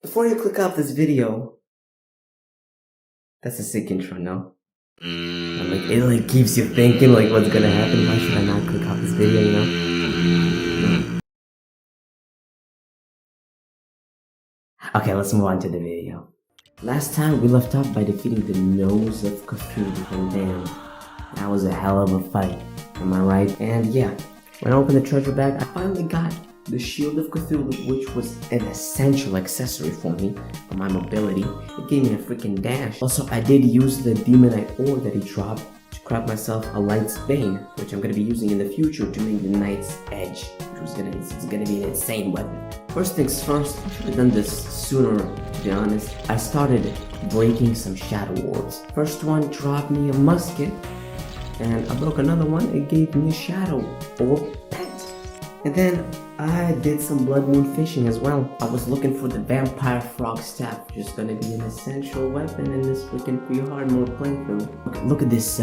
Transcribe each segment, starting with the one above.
Before you click off this video, that's a sick intro, no? And it keeps you thinking what's gonna happen. Why should I not click off this video, you know? Okay, let's move on to the video. Last time we left off by defeating the nose of Cthulhu, and damn, that was a hell of a fight. Am I right? And yeah, when I opened the treasure bag, I finally got the Shield of Cthulhu, which was an essential accessory for me, for my mobility. It gave me a freaking dash. Also, I did use the Demonite ore that he dropped to craft myself a Light's Bane, which I'm going to be using in the future to make the Knight's Edge, which was it's going to be an insane weapon. First things first, I should have done this sooner, to be honest. I started breaking some Shadow Wards. First one dropped me a musket, and I broke another one. It gave me a Shadow Orb pet. And then I did some Blood Moon fishing as well. I was looking for the Vampire Frog Staff, which is gonna be an essential weapon in this freaking free hard mode playthrough. Look at this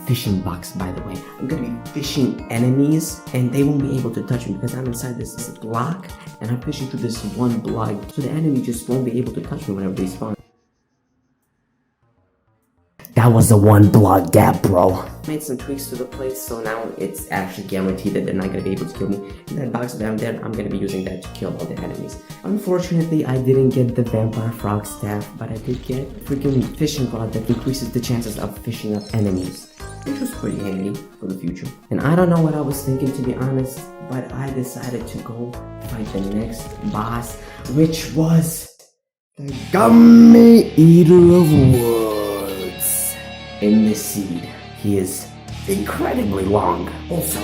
fishing box, by the way. I'm gonna be fishing enemies, and they won't be able to touch me because I'm inside this block, and I'm fishing through this one block, so the enemy just won't be able to touch me whenever they spawn. That was the one block gap, bro. Made some tweaks to the place, so now it's actually guaranteed that they're not gonna be able to kill me. And that box down there, I'm gonna be using that to kill all the enemies. Unfortunately, I didn't get the Vampire Frog Staff, but I did get a freaking fishing rod that increases the chances of fishing up enemies, which was pretty handy for the future. And I don't know what I was thinking, to be honest, but I decided to go fight the next boss, which was the Gummy Eater of Worlds. In this seed, he is incredibly long. Also,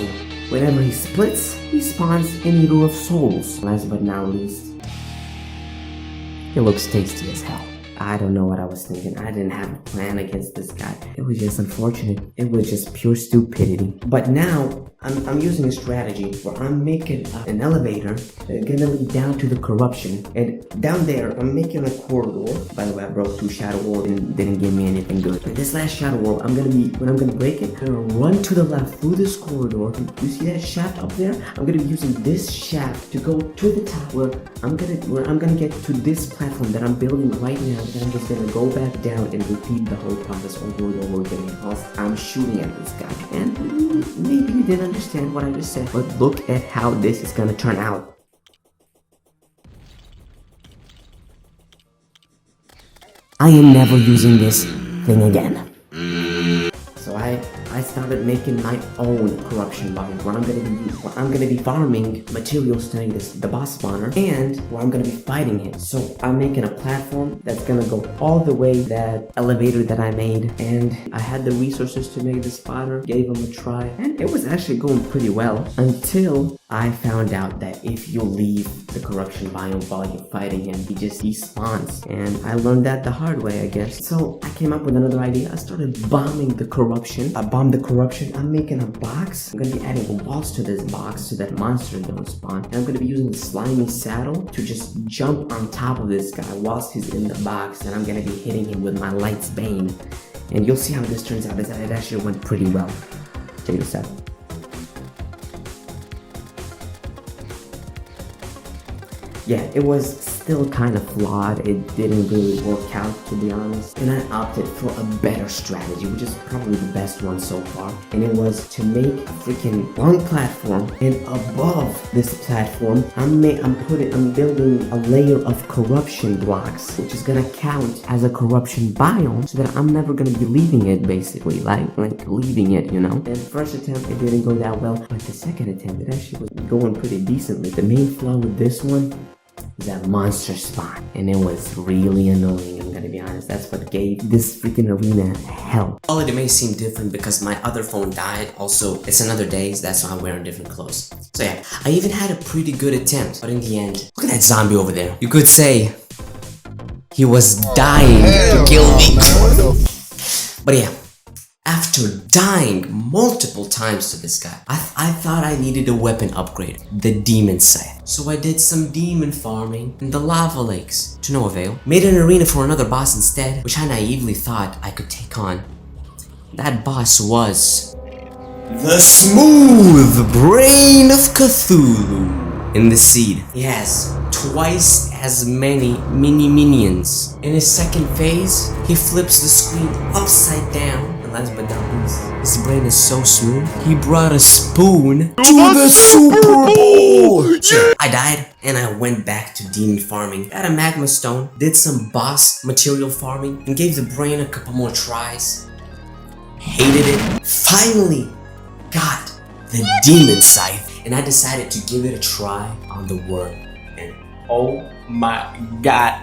whenever he splits, he spawns an Eater of Souls. Last but not least, he looks tasty as hell. I don't know what I was thinking. I didn't have a plan against this guy. It was just unfortunate. It was just pure stupidity. But now, I'm using a strategy where I'm making an elevator that's gonna lead down to the corruption. And down there, I'm making a corridor. By the way, I broke 2 Shadow Orbs and didn't give me anything good. But this last Shadow Orb, when I'm gonna break it, I'm gonna run to the left through this corridor. You see that shaft up there? I'm gonna be using this shaft to go to the top where I'm gonna get to this platform that I'm building right now. Then I'm just gonna go back down and repeat the whole process over and over again whilst I'm shooting at this guy. And maybe you didn't understand what I just said, but look at how this is gonna turn out. I am never using this thing again. So I started making my own corruption biome where I'm gonna be farming materials to make the boss spawner, and where I'm gonna be fighting him. So I'm making a platform that's gonna go all the way that elevator that I made, and I had the resources to make the spawner, gave him a try, and it was actually going pretty well until I found out that if you leave the corruption biome while you're fighting him, he just despawns. And I learned that the hard way, I guess. So I came up with another idea. I started bombing the corruption. I bombed the corruption. I'm making a box. I'm gonna be adding walls to this box so that monsters don't spawn. And I'm gonna be using the slimy saddle to just jump on top of this guy whilst he's in the box. And I'm gonna be hitting him with my Light's Bane. And you'll see how this turns out. It actually went pretty well. Check this out. Yeah, it was still kind of flawed. It didn't really work out, to be honest. And I opted for a better strategy, which is probably the best one so far. And it was to make a freaking long platform, and above this platform, I'm building a layer of corruption blocks, which is gonna count as a corruption biome, so that I'm never gonna be leaving it, basically, like leaving it, you know. And first attempt, it didn't go that well, but the second attempt, it actually was going pretty decently. The main flaw with this one is that monster spawn, and it was really annoying, I'm gonna be honest. That's what gave this freaking arena hell. Although it may seem different because my other phone died. Also, it's another day, so that's why I'm wearing different clothes. So yeah, I even had a pretty good attempt, but in the end, look at that zombie over there. You could say he was dying to kill me. But yeah, after dying multiple times to this guy, I thought I needed a weapon upgrade, the Demon Scythe. So I did some demon farming in the lava lakes, to no avail. Made an arena for another boss instead, which I naively thought I could take on. That boss was the Smooth Brain of Cthulhu. in the seed, he has twice as many mini minions. In his second phase, he flips the screen upside down. And last but not least, his brain is so smooth, he brought a spoon to the Super Bowl! So I died and I went back to demon farming. Got a magma stone, did some boss material farming, and gave the brain a couple more tries. Hated it. Finally got the demon scythe, and I decided to give it a try on the worm. And oh my god,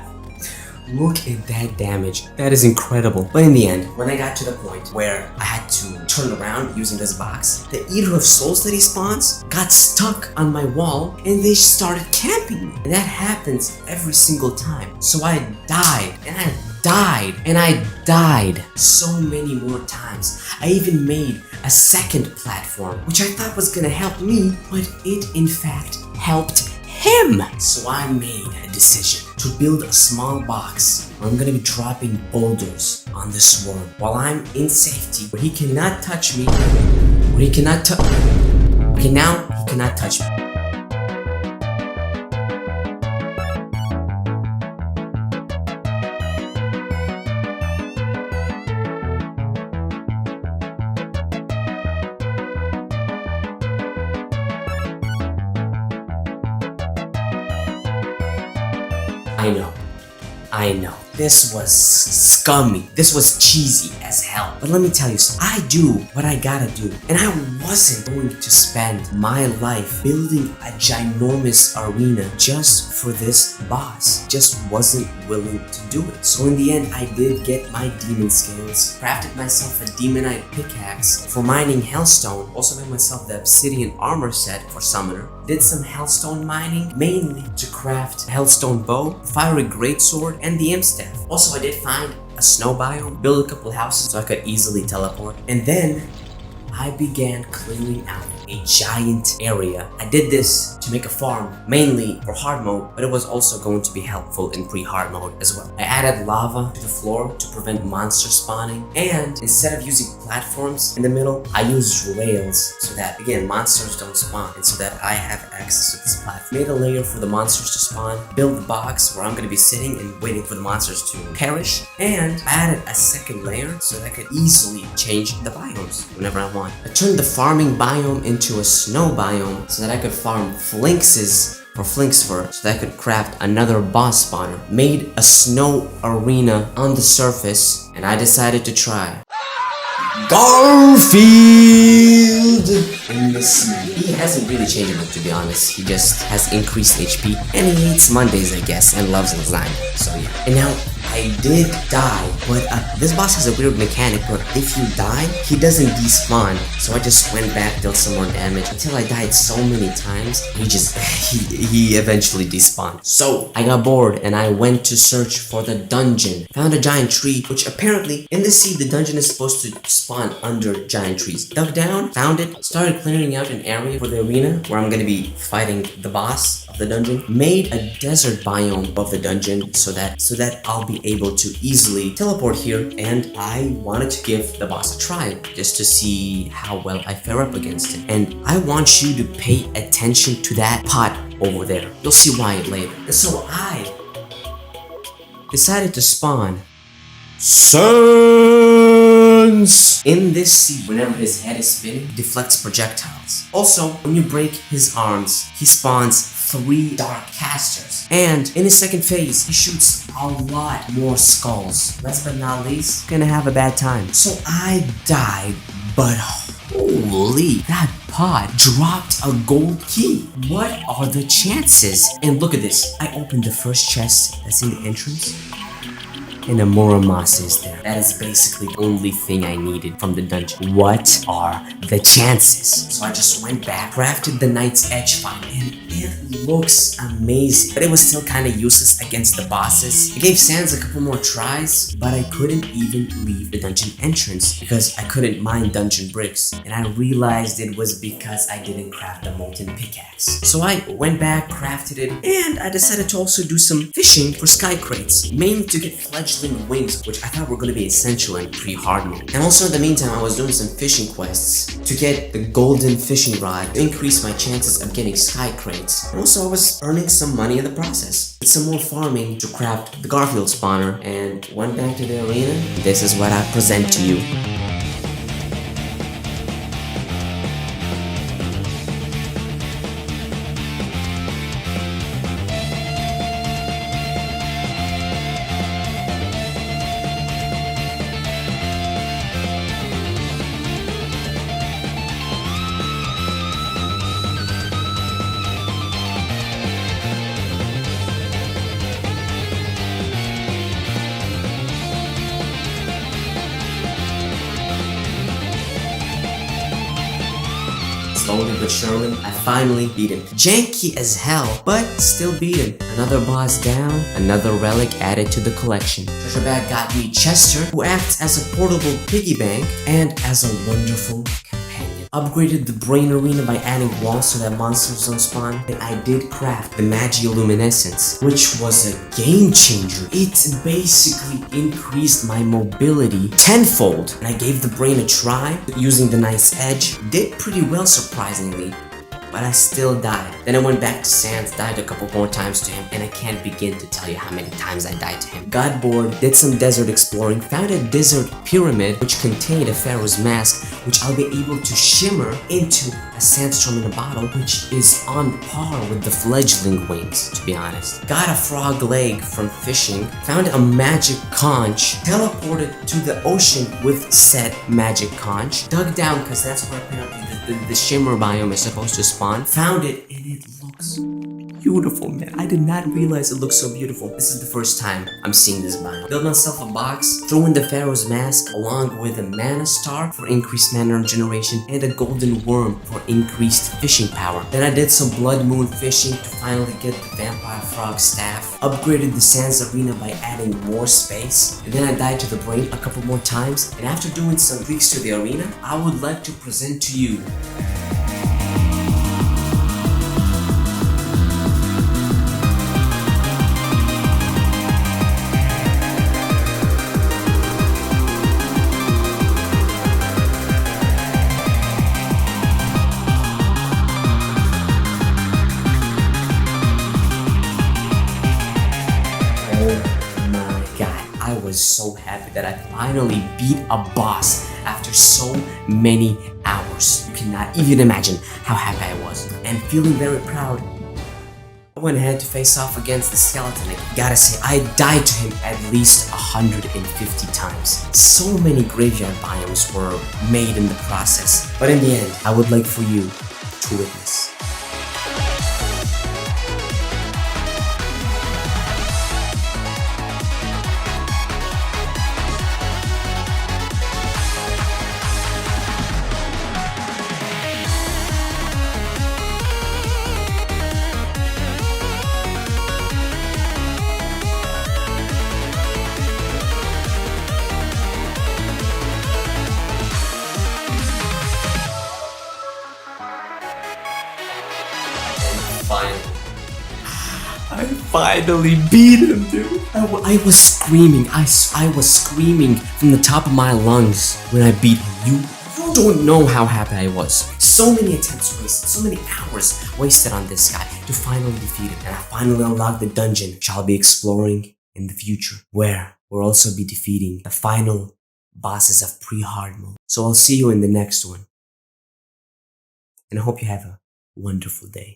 look at that damage. That is incredible. But in the end, when I got to the point where I had to turn around using this box, the Eater of Souls that he spawns got stuck on my wall and they started camping me. And that happens every single time. So I died and I died and I died so many more times. I even made a second platform, which I thought was gonna help me, but it in fact helped him. So I made a decision to build a small box where I'm gonna be dropping boulders on this worm while I'm in safety, where he cannot touch me, where he cannot touch. Okay, now he cannot touch me. I know, this was scummy, this was cheesy as hell, but let me tell you, I do what I gotta do, and I wasn't going to spend my life building a ginormous arena just for this boss. Just wasn't willing to do it. So in the end, I did get my demon scales, crafted myself a demonite pickaxe for mining hellstone, also made myself the obsidian armor set for summoner, did some hellstone mining, mainly to craft a hellstone bow, fiery greatsword, and the imp staff. Also, I did find a snow biome, build a couple houses so I could easily teleport, and then I began clearing out a giant area. I did this to make a farm, mainly for hard mode, but it was also going to be helpful in pre-hard mode as well. I added lava to the floor to prevent monster spawning, and instead of using platforms in the middle, I used rails so that, again, monsters don't spawn, and so that I have access to this platform. Made a layer for the monsters to spawn, built the box where I'm going to be sitting and waiting for the monsters to perish, and I added a second layer so that I could easily change the biomes whenever I want. I turned the farming biome into a snow biome so that I could farm flinxes for flinxfur so that I could craft another boss spawner. Made a snow arena on the surface, and I decided to try Garfield in the sea. He hasn't really changed much, to be honest. He just has increased HP, and he hates Mondays, I guess, and loves lasagna. So yeah. And now I did die, but this boss has a weird mechanic where if you die, he doesn't despawn. So I just went back, dealt some more damage until I died so many times. He eventually despawned. So I got bored and I went to search for the dungeon. Found a giant tree, which apparently in the sea the dungeon is supposed to spawn under giant trees. Dug down, found it, started clearing out an area for the arena where I'm gonna be fighting the boss of the dungeon. Made a desert biome of the dungeon so that I'll be able to easily teleport here, and I wanted to give the boss a try just to see how well I fare up against it. And I want you to pay attention to that pot over there. You'll see why later. And so I decided to spawn Sans in this sea. Whenever his head is spinning, deflects projectiles. Also, when you break his arms, he spawns 3 dark casters. And in his second phase, he shoots a lot more skulls. Last but not least, gonna have a bad time. So I died, but holy, that pot dropped a gold key. What are the chances? And look at this. I opened the first chest that's in the entrance, and a Muramas is there. That is basically the only thing I needed from the dungeon. What are the chances? So I just went back, crafted the Knight's Edge fight, and it looks amazing. But it was still kind of useless against the bosses. I gave Sans a couple more tries, but I couldn't even leave the dungeon entrance because I couldn't mine dungeon bricks. And I realized it was because I didn't craft a molten pickaxe. So I went back, crafted it, and I decided to also do some fishing for sky crates, mainly to get fledgling wings, which I thought were going to be essential in pre-hard mode. And also in the meantime, I was doing some fishing quests to get the golden fishing rod to increase my chances of getting sky crates. And also I was earning some money in the process. Did some more farming to craft the Garfield spawner and went back to the arena. This is what I present to you. Slowly but surely, I finally beat him. Janky as hell, but still beat him. Another boss down, another relic added to the collection. Treasure bag got me Chester, who acts as a portable piggy bank and as a wonderful companion. Upgraded the brain arena by adding walls so that monsters don't spawn. And I did craft the Magiluminescence, which was a game changer. It basically increased my mobility tenfold. And I gave the brain a try using the nice edge. Did pretty well surprisingly, but I still died. Then I went back to Sans, died a couple more times to him, and I can't begin to tell you how many times I died to him. Got bored, did some desert exploring, found a desert pyramid which contained a pharaoh's mask, which I'll be able to shimmer into a sandstorm in a bottle, which is on par with the fledgling wings, to be honest. Got a frog leg from fishing, found a magic conch, teleported to the ocean with said magic conch, dug down because that's where apparently the shimmer biome is supposed to spawn, found it, and it looks beautiful, man. I did not realize it looked so beautiful. This is the first time I'm seeing this biome. Built myself a box, threw in the pharaoh's mask along with a mana star for increased mana regeneration and a golden worm for increased fishing power. Then I did some blood moon fishing to finally get the vampire frog staff. Upgraded the Sans arena by adding more space. And then I died to the brain a couple more times. And after doing some tweaks to the arena, I would like to present to you I was so happy that I finally beat a boss after so many hours. You cannot even imagine how happy I was. And feeling very proud, I went ahead to face off against the skeleton. I gotta say, I died to him at least 150 times. So many graveyard biomes were made in the process. But in the end, I would like for you to witness. I finally beat him, dude. I was screaming. I was screaming from the top of my lungs when I beat him. You don't know how happy I was. So many attempts wasted, so many hours wasted on this guy to finally defeat him. And I finally unlocked the dungeon, which I'll be exploring in the future, where we'll also be defeating the final bosses of pre-hard mode. So I'll see you in the next one. And I hope you have a wonderful day.